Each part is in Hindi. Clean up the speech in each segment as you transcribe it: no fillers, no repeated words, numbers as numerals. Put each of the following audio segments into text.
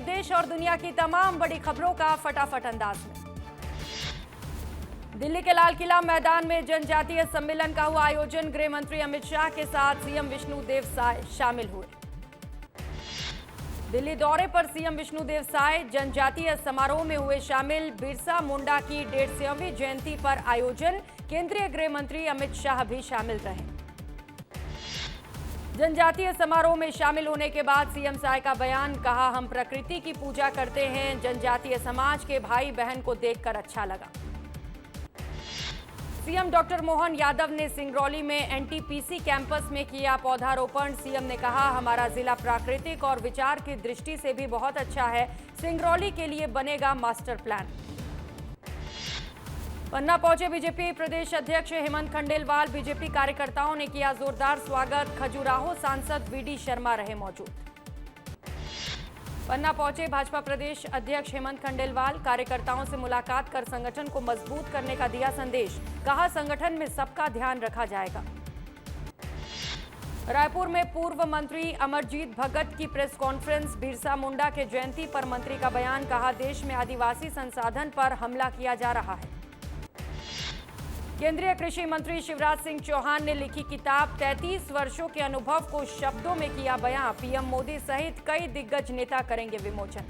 देश और दुनिया की तमाम बड़ी खबरों का फटाफट अंदाज में। दिल्ली के लाल किला मैदान में जनजातीय सम्मेलन का हुआ आयोजन। गृह मंत्री अमित शाह के साथ सीएम विष्णुदेव साय शामिल हुए। दिल्ली दौरे पर सीएम विष्णुदेव साय जनजातीय समारोह में हुए शामिल। बिरसा मुंडा की 150वीं जयंती पर आयोजन। केंद्रीय गृह मंत्री अमित शाह भी शामिल रहे। जनजातीय समारोह में शामिल होने के बाद सीएम साय का बयान, कहा हम प्रकृति की पूजा करते हैं। जनजातीय समाज के भाई बहन को देखकर अच्छा लगा। सीएम डॉक्टर मोहन यादव ने सिंगरौली में एनटीपीसी कैंपस में किया पौधारोपण। सीएम ने कहा हमारा जिला प्राकृतिक और विचार की दृष्टि से भी बहुत अच्छा है। सिंगरौली के लिए बनेगा मास्टर प्लान। पन्ना पहुंचे बीजेपी प्रदेश अध्यक्ष हेमंत खंडेलवाल। बीजेपी कार्यकर्ताओं ने किया जोरदार स्वागत। खजुराहो सांसद वीडी शर्मा रहे मौजूद। पन्ना पहुंचे भाजपा प्रदेश अध्यक्ष हेमंत खंडेलवाल। कार्यकर्ताओं से मुलाकात कर संगठन को मजबूत करने का दिया संदेश। कहा संगठन में सबका ध्यान रखा जाएगा। रायपुर में पूर्व मंत्री अमरजीत भगत की प्रेस कॉन्फ्रेंस। बिरसा मुंडा के जयंती पर मंत्री का बयान, कहा देश में आदिवासी संसाधन पर हमला किया जा रहा है। केंद्रीय कृषि मंत्री शिवराज सिंह चौहान ने लिखी किताब, 33 वर्षों के अनुभव को शब्दों में किया बयां। पीएम मोदी सहित कई दिग्गज नेता करेंगे विमोचन।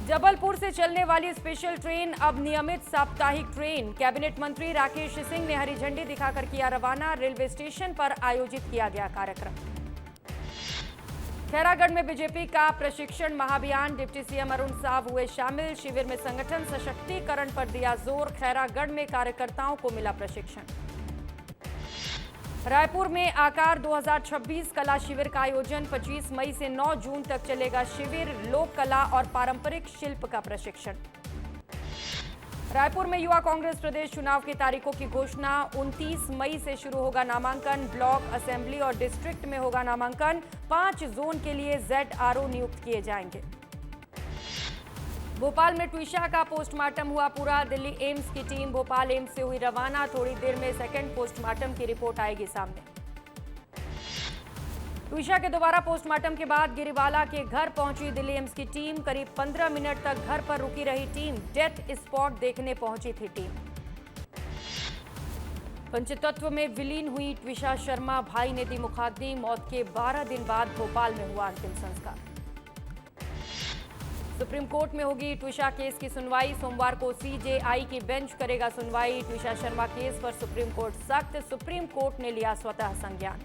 जबलपुर से चलने वाली स्पेशल ट्रेन अब नियमित साप्ताहिक ट्रेन। कैबिनेट मंत्री राकेश सिंह ने हरी झंडी दिखाकर किया रवाना। रेलवे स्टेशन पर आयोजित किया गया कार्यक्रम। खैरागढ़ में बीजेपी का प्रशिक्षण महाअभियान। डिप्टी सीएम अरुण साव हुए शामिल। शिविर में संगठन सशक्तिकरण पर दिया जोर। खैरागढ़ में कार्यकर्ताओं को मिला प्रशिक्षण। रायपुर में आकार 2026 कला शिविर का आयोजन। 25 मई से 9 जून तक चलेगा शिविर। लोक कला और पारंपरिक शिल्प का प्रशिक्षण। रायपुर में युवा कांग्रेस प्रदेश चुनाव की तारीखों की घोषणा। 29 मई से शुरू होगा नामांकन। ब्लॉक, असेंबली और डिस्ट्रिक्ट में होगा नामांकन। 5 जोन के लिए ZRO नियुक्त किए जाएंगे। भोपाल में ट्विशा का पोस्टमार्टम हुआ पूरा। दिल्ली एम्स की टीम भोपाल एम्स से हुई रवाना। थोड़ी देर में सेकेंड पोस्टमार्टम की रिपोर्ट आएगी सामने। ट्विशा के दोबारा पोस्टमार्टम के बाद गिरिवाला के घर पहुंची दिल्ली एम्स की टीम। करीब 15 मिनट तक घर पर रुकी रही टीम। डेथ स्पॉट देखने पहुंची थी टीम। पंचतत्व में विलीन हुई ट्विशा शर्मा, भाई ने दी मुखाग्नि। मौत के 12 दिन बाद भोपाल में हुआ अंतिम संस्कार। सुप्रीम कोर्ट में होगी ट्विशा केस की सुनवाई। सोमवार को CJI की बेंच करेगा सुनवाई। ट्विशा शर्मा केस पर सुप्रीम कोर्ट सख्त। सुप्रीम कोर्ट ने लिया स्वतः संज्ञान।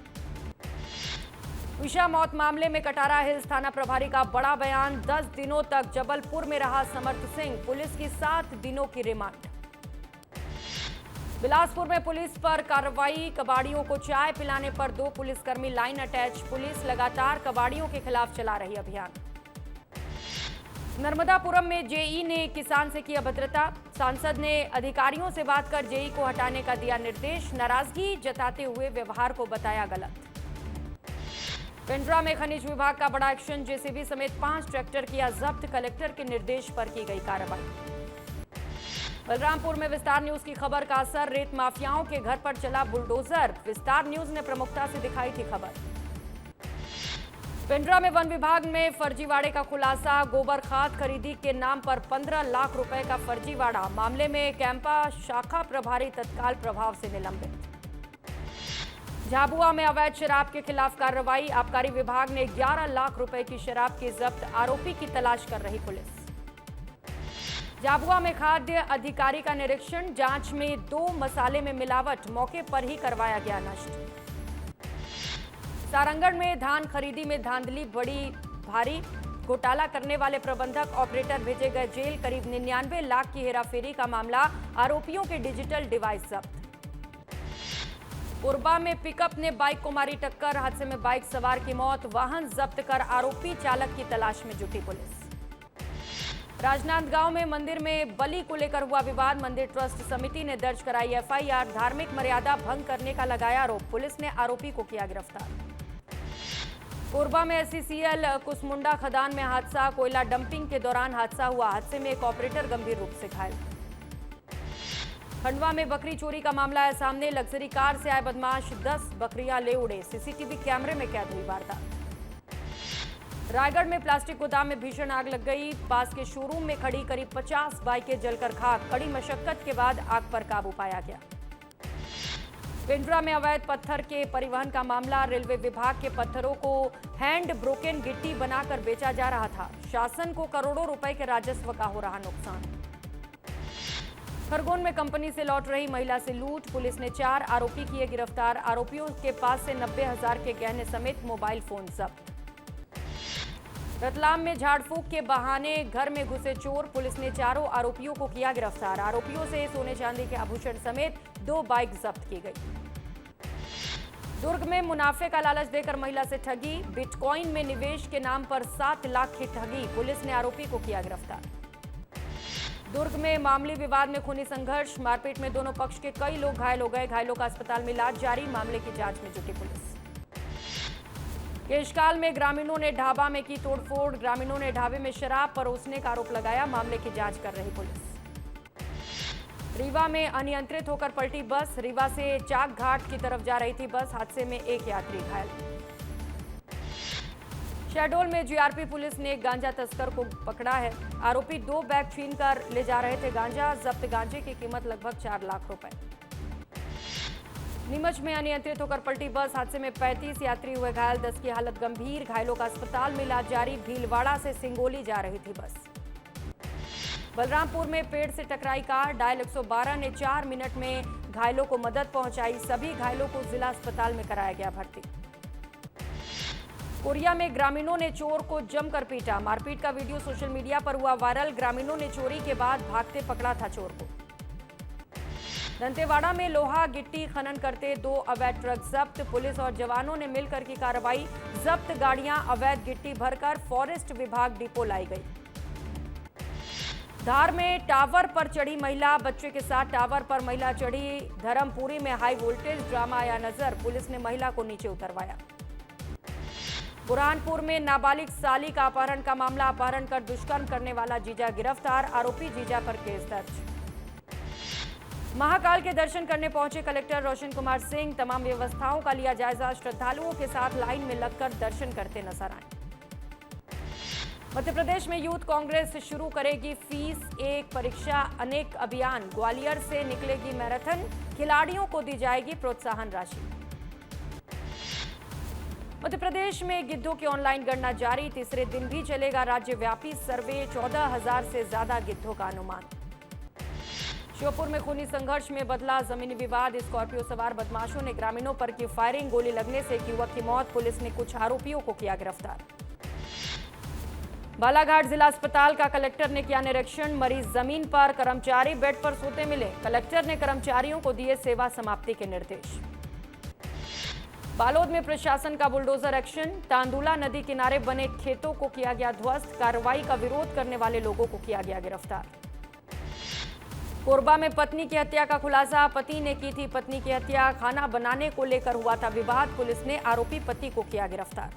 ट्विशा मौत मामले में कटारा हिल्स थाना प्रभारी का बड़ा बयान। 10 दिनों तक जबलपुर में रहा समर्थ सिंह। पुलिस की 7 दिनों की रिमांड। बिलासपुर में पुलिस पर कार्रवाई। कबाड़ियों को चाय पिलाने पर 2 पुलिसकर्मी लाइन अटैच। पुलिस लगातार कबाड़ियों के खिलाफ चला रही अभियान। नर्मदापुरम में जेई ने किसान से की अभद्रता। सांसद ने अधिकारियों से बात कर जेई को हटाने का दिया निर्देश। नाराजगी जताते हुए व्यवहार को बताया गलत। पेंड्रा में खनिज विभाग का बड़ा एक्शन। जेसीबी समेत 5 ट्रैक्टर किया जब्त। कलेक्टर के निर्देश पर की गई कार्रवाई। बलरामपुर में विस्तार न्यूज की खबर का असर। रेत माफियाओं के घर पर चला बुलडोजर। विस्तार न्यूज ने प्रमुखता से दिखाई थी खबर। पेंड्रा में वन विभाग में फर्जीवाड़े का खुलासा। गोबर खाद खरीदी के नाम पर 15 लाख रुपए का फर्जीवाड़ा। मामले में कैंपा शाखा प्रभारी तत्काल प्रभाव से निलंबित। झाबुआ में अवैध शराब के खिलाफ कार्रवाई। आबकारी विभाग ने 11 लाख रुपए की शराब की जब्त। आरोपी की तलाश कर रही पुलिस। झाबुआ में खाद्य अधिकारी का निरीक्षण। जांच में 2 मसाले में मिलावट। मौके पर ही करवाया गया नष्ट। सारंगढ़ में धान खरीदी में धांधली बड़ी भारी। घोटाला करने वाले प्रबंधक ऑपरेटर भेजे गए जेल। करीब 99 लाख की हेराफेरी का मामला। आरोपियों के डिजिटल डिवाइस जब्त। कोरबा में पिकअप ने बाइक को मारी टक्कर। हादसे में बाइक सवार की मौत। वाहन जब्त कर आरोपी चालक की तलाश में जुटी पुलिस। राजनांदगांव में मंदिर में बलि को लेकर हुआ विवाद। मंदिर ट्रस्ट समिति ने दर्ज कराई FIR। धार्मिक मर्यादा भंग करने का लगाया आरोप। पुलिस ने आरोपी को किया गिरफ्तार। कोरबा में SCCL कुसमुंडा खदान में हादसा। कोयला डंपिंग के दौरान हादसा हुआ। हादसे में एक ऑपरेटर गंभीर रूप से घायल। खंडवा में बकरी चोरी का मामला है सामने। लग्जरी कार से आए बदमाश 10 बकरियां ले उड़े। CCTV कैमरे में कैद हुई वारदात। रायगढ़ में प्लास्टिक गोदाम में भीषण आग लग गई। पास के शोरूम में खड़ी करीब 50 बाइकें जलकर खाक। कड़ी मशक्कत के बाद आग पर काबू पाया गया। पिंडरा में अवैध पत्थर के परिवहन का मामला। रेलवे विभाग के पत्थरों को हैंड ब्रोकन गिट्टी बनाकर बेचा जा रहा था। शासन को करोड़ों रुपए के राजस्व का हो रहा नुकसान। खरगोन में कंपनी से लौट रही महिला से लूट। पुलिस ने 4 आरोपी किए गिरफ्तार। आरोपियों के पास से 90,000 के गहने समेत मोबाइल फोन जब्त। रतलाम में झाड़ फूंक के बहाने घर में घुसे चोर। पुलिस ने चारों आरोपियों को किया गिरफ्तार। आरोपियों से सोने चांदी के आभूषण समेत 2 बाइक जब्त की गई। दुर्ग में मुनाफे का लालच देकर महिला से ठगी। बिटकॉइन में निवेश के नाम पर 7 लाख की ठगी। पुलिस ने आरोपी को किया गिरफ्तार। दुर्ग में मामूली विवाद में खूनी संघर्ष। मारपीट में दोनों पक्ष के कई लोग घायल हो गए। घायलों का अस्पताल में इलाज जारी। मामले की जांच में जुटी पुलिस। केशकाल में ग्रामीणों ने ढाबा में की तोड़फोड़। ग्रामीणों ने ढाबे में शराब परोसने का आरोप लगाया। मामले की जांच कर रही पुलिस। रीवा में अनियंत्रित होकर पलटी बस। रीवा से चाक घाट की तरफ जा रही थी बस। हादसे में एक यात्री घायल। शहडोल में जीआरपी पुलिस ने एक गांजा तस्कर को पकड़ा है। आरोपी 2 बैग छीनकर ले जा रहे थे गांजा। जब्त गांजे की कीमत लगभग 4 लाख रुपए। नीमच में अनियंत्रित होकर पलटी बस। हादसे में 35 यात्री हुए घायल। 10 की हालत गंभीर। घायलों का अस्पताल में इलाज जारी। भीलवाड़ा से सिंगोली जा रही थी बस। बलरामपुर में पेड़ से टकराई कार। डायल 112 ने 4 मिनट में घायलों को मदद पहुंचाई। सभी घायलों को जिला अस्पताल में कराया गया भर्ती। कोरिया में ग्रामीणों ने चोर को जमकर पीटा। मारपीट का वीडियो सोशल मीडिया पर हुआ वायरल। ग्रामीणों ने चोरी के बाद भागते पकड़ा था चोर को। दंतेवाड़ा में लोहा गिट्टी खनन करते 2 अवैध ट्रक जब्त। पुलिस और जवानों ने मिलकर की कार्रवाई। जब्त गाड़ियां अवैध गिट्टी भरकर फॉरेस्ट विभाग डिपो लाई गई। धार में टावर पर चढ़ी महिला। बच्चे के साथ टावर पर महिला चढ़ी। धर्मपुरी में हाई वोल्टेज ड्रामा आया नजर। पुलिस ने महिला को नीचे उतरवाया। बुरहानपुर में नाबालिग साली का अपहरण का मामला। अपहरण कर दुष्कर्म करने वाला जीजा गिरफ्तार। आरोपी जीजा पर केस दर्ज। महाकाल के दर्शन करने पहुंचे कलेक्टर रोशन कुमार सिंह। तमाम व्यवस्थाओं का लिया जायजा। श्रद्धालुओं के साथ लाइन में लगकर दर्शन करते नजर आए। मध्य प्रदेश में यूथ कांग्रेस शुरू करेगी फीस एक परीक्षा अनेक अभियान। ग्वालियर से निकलेगी मैराथन। खिलाड़ियों को दी जाएगी प्रोत्साहन राशि। मध्य प्रदेश में गिद्धों की ऑनलाइन गणना जारी। तीसरे दिन भी चलेगा राज्यव्यापी सर्वे। 14,000 से ज्यादा गिद्धों का अनुमान। श्योपुर में खूनी संघर्ष में बदला जमीनी विवाद। स्कॉर्पियो सवार बदमाशों ने ग्रामीणों पर की फायरिंग। गोली लगने से एक युवक की मौत। पुलिस ने कुछ आरोपियों को किया गिरफ्तार। बालाघाट जिला अस्पताल का कलेक्टर ने किया निरीक्षण। मरीज जमीन पर, कर्मचारी बेड पर सोते मिले। कलेक्टर ने कर्मचारियों को दिए सेवा समाप्ति के निर्देश। बालोद में प्रशासन का बुलडोजर एक्शन। तांदुला नदी किनारे बने खेतों को किया गया ध्वस्त। कार्रवाई का विरोध करने वाले लोगों को किया गया गिरफ्तार। कोरबा में पत्नी की हत्या का खुलासा। पति ने की थी पत्नी की हत्या। खाना बनाने को लेकर हुआ था विवाद। पुलिस ने आरोपी पति को किया गिरफ्तार।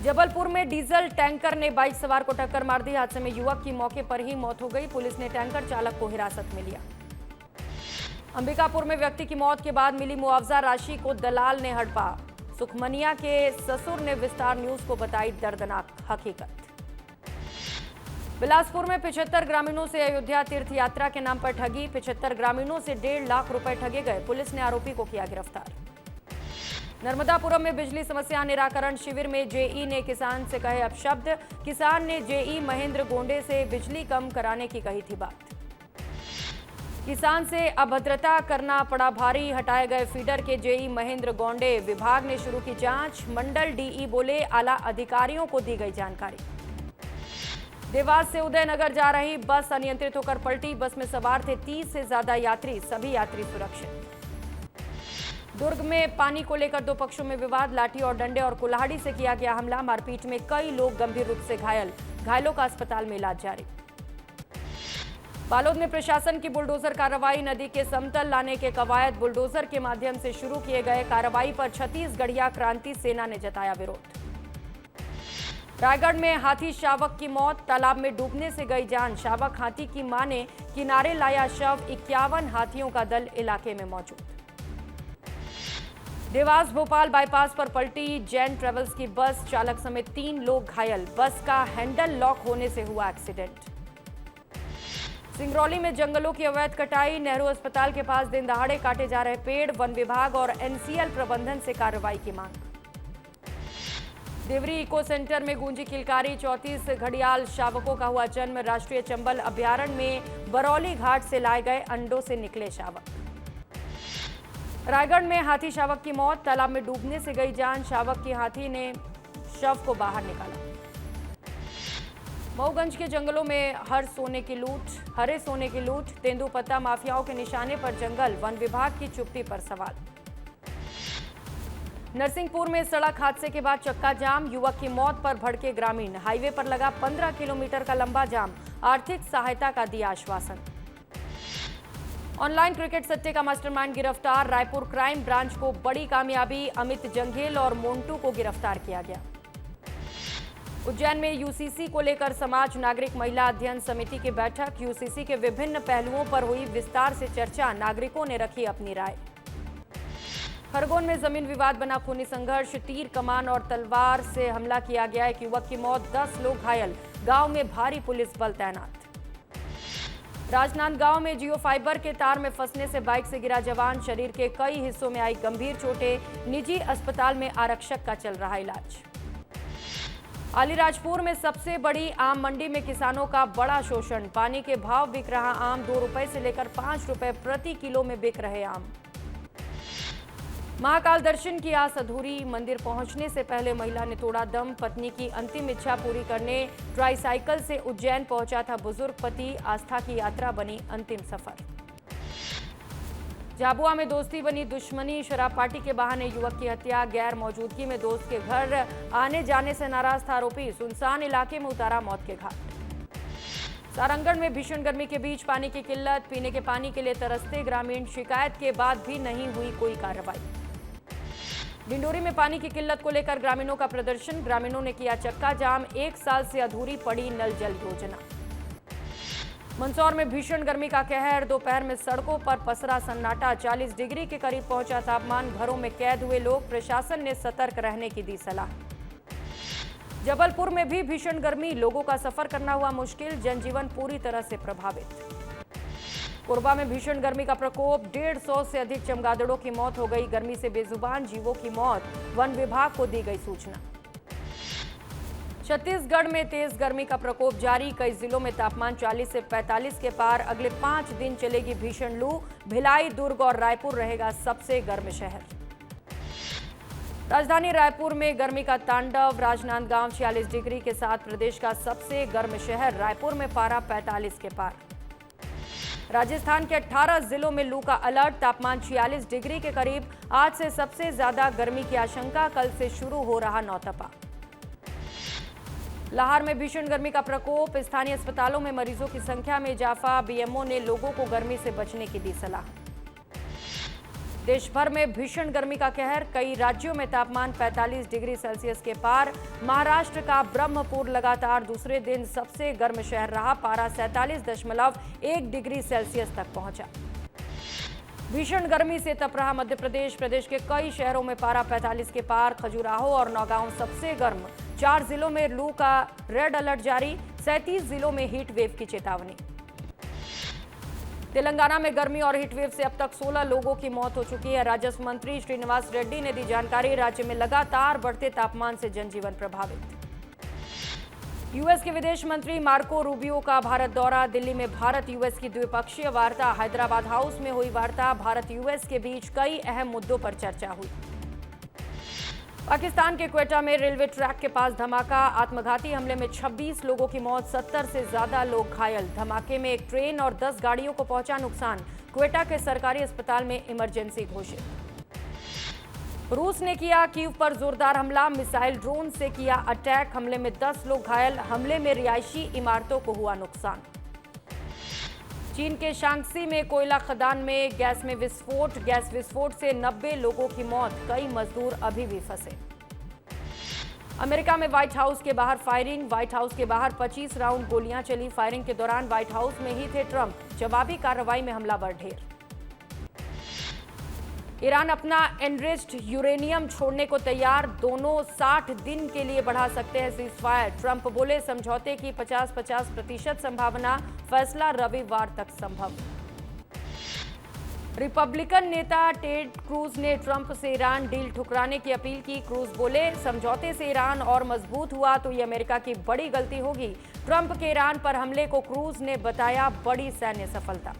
जबलपुर में डीजल टैंकर ने बाइक सवार को टक्कर मार दी। हादसे में युवक की मौके पर ही मौत हो गई। पुलिस ने टैंकर चालक को हिरासत में लिया। अंबिकापुर में व्यक्ति की मौत के बाद मिली मुआवजा राशि को दलाल ने हड़पा। सुखमनिया के ससुर ने विस्तार न्यूज को बताई दर्दनाक हकीकत। बिलासपुर में 75 ग्रामीणों से अयोध्या तीर्थ यात्रा के नाम पर ठगी। 75 ग्रामीणों से 1.5 लाख रुपए ठगे गए। पुलिस ने आरोपी को किया गिरफ्तार। नर्मदापुरम में बिजली समस्या निराकरण शिविर में जेई ने किसान से कहे अपशब्द। किसान ने जेई महेंद्र गोंडे से बिजली कम कराने की कही थी बात। किसान से अभद्रता करना पड़ा भारी। हटाए गए फीडर के जेई महेंद्र गोंडे। विभाग ने शुरू की जांच। मंडल डीई बोले आला अधिकारियों को दी गई जानकारी। देवास से उदयनगर जा रही बस अनियंत्रित होकर पलटी। बस में सवार थे 30 से ज्यादा यात्री। सभी यात्री सुरक्षित। दुर्ग में पानी को लेकर 2 पक्षों में विवाद। लाठी और डंडे और कुल्हाड़ी से किया गया हमला। मारपीट में कई लोग गंभीर रूप से घायल। घायलों का अस्पताल में इलाज जारी। बालोद में प्रशासन की बुलडोजर कार्रवाई। नदी के समतल लाने के कवायद बुलडोजर के माध्यम से शुरू किए गए। कार्रवाई पर छत्तीसगढ़िया क्रांति सेना ने जताया विरोध। रायगढ़ में हाथी शावक की मौत। तालाब में डूबने से गई जान। शावक हाथी की मां ने किनारे लाया शव। 51 हाथियों का दल इलाके में मौजूद। देवास भोपाल बाईपास पर पलटी जैन ट्रेवल्स की बस, चालक समेत 3 लोग घायल। बस का हैंडल लॉक होने से हुआ एक्सीडेंट। सिंगरौली में जंगलों की अवैध कटाई, नेहरू अस्पताल के पास दिन दहाड़े काटे जा रहे पेड़, वन विभाग और एनसीएल प्रबंधन से कार्रवाई की मांग। देवरी इको सेंटर में गूंजी किलकारी, 34 घड़ियाल शावकों का हुआ जन्म। राष्ट्रीय चंबल अभ्यारण्य में बरौली घाट से लाए गए अंडों से निकले शावक। रायगढ़ में हाथी शावक की मौत, तालाब में डूबने से गई जान। शावक की हाथी ने शव को बाहर निकाला। मऊगंज के जंगलों में हरे सोने की लूट, तेंदुपत्ता माफियाओं के निशाने पर जंगल, वन विभाग की चुप्पी पर सवाल। नरसिंहपुर में सड़क हादसे के बाद चक्का जाम, युवक की मौत पर भड़के ग्रामीण। हाईवे पर लगा 15 किलोमीटर का लंबा जाम, आर्थिक सहायता का दिया आश्वासन। ऑनलाइन क्रिकेट सट्टे का मास्टरमाइंड गिरफ्तार, रायपुर क्राइम ब्रांच को बड़ी कामयाबी, अमित जंघेल और मोन्टू को गिरफ्तार किया गया। उज्जैन में यूसीसी को लेकर समाज नागरिक महिला अध्ययन समिति की बैठक, यूसीसी के विभिन्न पहलुओं पर हुई विस्तार से चर्चा, नागरिकों ने रखी अपनी राय। खरगोन में जमीन विवाद बना खूनी संघर्ष, तीर कमान और तलवार से हमला किया गया, एक युवक की मौत, 10 लोग घायल, गांव में भारी पुलिस बल तैनात। राजनांदगांव में जियो फाइबर के तार में फंसने से बाइक से गिरा जवान, शरीर के कई हिस्सों में आई गंभीर चोटें, निजी अस्पताल में आरक्षक का चल रहा इलाज। अलीराजपुर में सबसे बड़ी आम मंडी में किसानों का बड़ा शोषण, पानी के भाव बिक रहा आम, 2 रुपए से लेकर 5 रुपए प्रति किलो में बिक रहे आम। महाकाल दर्शन की आस अधूरी, मंदिर पहुंचने से पहले महिला ने तोड़ा दम, पत्नी की अंतिम इच्छा पूरी करने ट्राईसाइकिल से उज्जैन पहुंचा था बुजुर्ग पति, आस्था की यात्रा बनी अंतिम सफर। झाबुआ में दोस्ती बनी दुश्मनी, शराब पार्टी के बहाने युवक की हत्या, गैर मौजूदगी में दोस्त के घर आने जाने से नाराज था आरोपी, सुनसान इलाके में उतारा मौत के घाट। सारंगढ़ में भीषण गर्मी के बीच पानी की किल्लत, पीने के पानी के लिए तरसते ग्रामीण, शिकायत के बाद भी नहीं हुई कोई कार्रवाई। डिंडोरी में पानी की किल्लत को लेकर ग्रामीणों का प्रदर्शन, ग्रामीणों ने किया चक्का जाम, 1 साल से अधूरी पड़ी नल जल योजना। मंदसौर में भीषण गर्मी का कहर, दोपहर में सड़कों पर पसरा सन्नाटा, 40 डिग्री के करीब पहुंचा तापमान, घरों में कैद हुए लोग, प्रशासन ने सतर्क रहने की दी सलाह। जबलपुर में भी भीषण गर्मी, लोगों का सफर करना हुआ मुश्किल, जनजीवन पूरी तरह से प्रभावित। कोरबा में भीषण गर्मी का प्रकोप, 150 से अधिक चमगादड़ों की मौत हो गई, गर्मी से बेजुबान जीवों की मौत, वन विभाग को दी गई सूचना। छत्तीसगढ़ में तेज गर्मी का प्रकोप जारी, कई जिलों में तापमान 40 से 45 के पार, अगले 5 दिन चलेगी भीषण लू, भिलाई, दुर्ग और रायपुर रहेगा सबसे गर्म शहर। राजधानी रायपुर में गर्मी का तांडव, राजनांदगांव 46 डिग्री के साथ प्रदेश का सबसे गर्म शहर, रायपुर में पारा 45 के पार। राजस्थान के 18 जिलों में लू का अलर्ट, तापमान 46 डिग्री के करीब, आज से सबसे ज्यादा गर्मी की आशंका, कल से शुरू हो रहा नौतपा। लाहौर में भीषण गर्मी का प्रकोप, स्थानीय अस्पतालों में मरीजों की संख्या में इजाफा, बीएमओ ने लोगों को गर्मी से बचने की दी सलाह। देश भर में भीषण गर्मी का कहर, कई राज्यों में तापमान 45 डिग्री सेल्सियस के पार, महाराष्ट्र का ब्रह्मपुर लगातार दूसरे दिन सबसे गर्म शहर रहा, पारा 47.1 डिग्री सेल्सियस तक पहुंचा। भीषण गर्मी से तप रहा मध्य प्रदेश, प्रदेश के कई शहरों में पारा 45 के पार, खजुराहो और नौगांव सबसे गर्म, 4 जिलों में लू का रेड अलर्ट जारी, 37 जिलों में हीट वेव की चेतावनी। तेलंगाना में गर्मी और हीटवेव से अब तक 16 लोगों की मौत हो चुकी है, राजस्व मंत्री श्रीनिवास रेड्डी ने दी जानकारी, राज्य में लगातार बढ़ते तापमान से जनजीवन प्रभावित। यूएस के विदेश मंत्री मार्को रूबियो का भारत दौरा, दिल्ली में भारत यूएस की द्विपक्षीय वार्ता, हैदराबाद हाउस में हुई वार्ता, भारत यूएस के बीच कई अहम मुद्दों पर चर्चा हुई। पाकिस्तान के क्वेटा में रेलवे ट्रैक के पास धमाका, आत्मघाती हमले में 26 लोगों की मौत, 70 से ज्यादा लोग घायल, धमाके में एक ट्रेन और 10 गाड़ियों को पहुंचा नुकसान, क्वेटा के सरकारी अस्पताल में इमरजेंसी घोषित। रूस ने किया कीव पर जोरदार हमला, मिसाइल ड्रोन से किया अटैक, हमले में 10 लोग घायल, हमले में रिहायशी इमारतों को हुआ नुकसान। चीन के शांक्सी में कोयला खदान में गैस विस्फोट से 90 लोगों की मौत, कई मजदूर अभी भी फंसे। अमेरिका में व्हाइट हाउस के बाहर फायरिंग, व्हाइट हाउस के बाहर 25 राउंड गोलियां चली, फायरिंग के दौरान व्हाइट हाउस में ही थे ट्रंप, जवाबी कार्रवाई में हमलावर ढेर। ईरान अपना एनरिच्ड यूरेनियम छोड़ने को तैयार, दोनों 60 दिन के लिए बढ़ा सकते हैं सीजफायर। ट्रंप बोले समझौते की 50-50% संभावना, फैसला रविवार तक संभव। रिपब्लिकन नेता टेड क्रूज ने ट्रंप से ईरान डील ठुकराने की अपील की। क्रूज बोले समझौते से ईरान और मजबूत हुआ तो ये अमेरिका की बड़ी गलती होगी। ट्रंप के ईरान पर हमले को क्रूज ने बताया बड़ी सैन्य सफलता।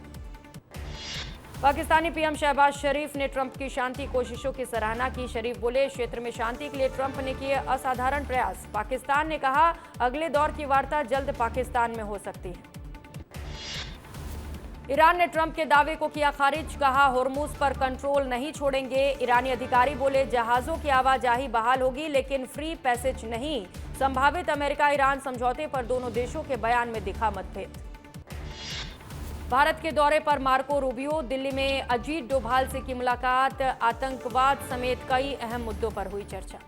पाकिस्तानी पीएम शहबाज शरीफ ने ट्रंप की शांति कोशिशों की सराहना की। शरीफ बोले क्षेत्र में शांति के लिए ट्रंप ने किए असाधारण प्रयास। पाकिस्तान ने कहा अगले दौर की वार्ता जल्द पाकिस्तान में हो सकती है। ईरान ने ट्रंप के दावे को किया खारिज, कहा होर्मुज पर कंट्रोल नहीं छोड़ेंगे। ईरानी अधिकारी बोले जहाजों की आवाजाही बहाल होगी लेकिन फ्री पैसेज नहीं। संभावित अमेरिका ईरान समझौते पर दोनों देशों के बयान में दिखा मतभेद। भारत के दौरे पर मार्को रूबियो, दिल्ली में अजीत डोभाल से की मुलाकात, आतंकवाद समेत कई अहम मुद्दों पर हुई चर्चा।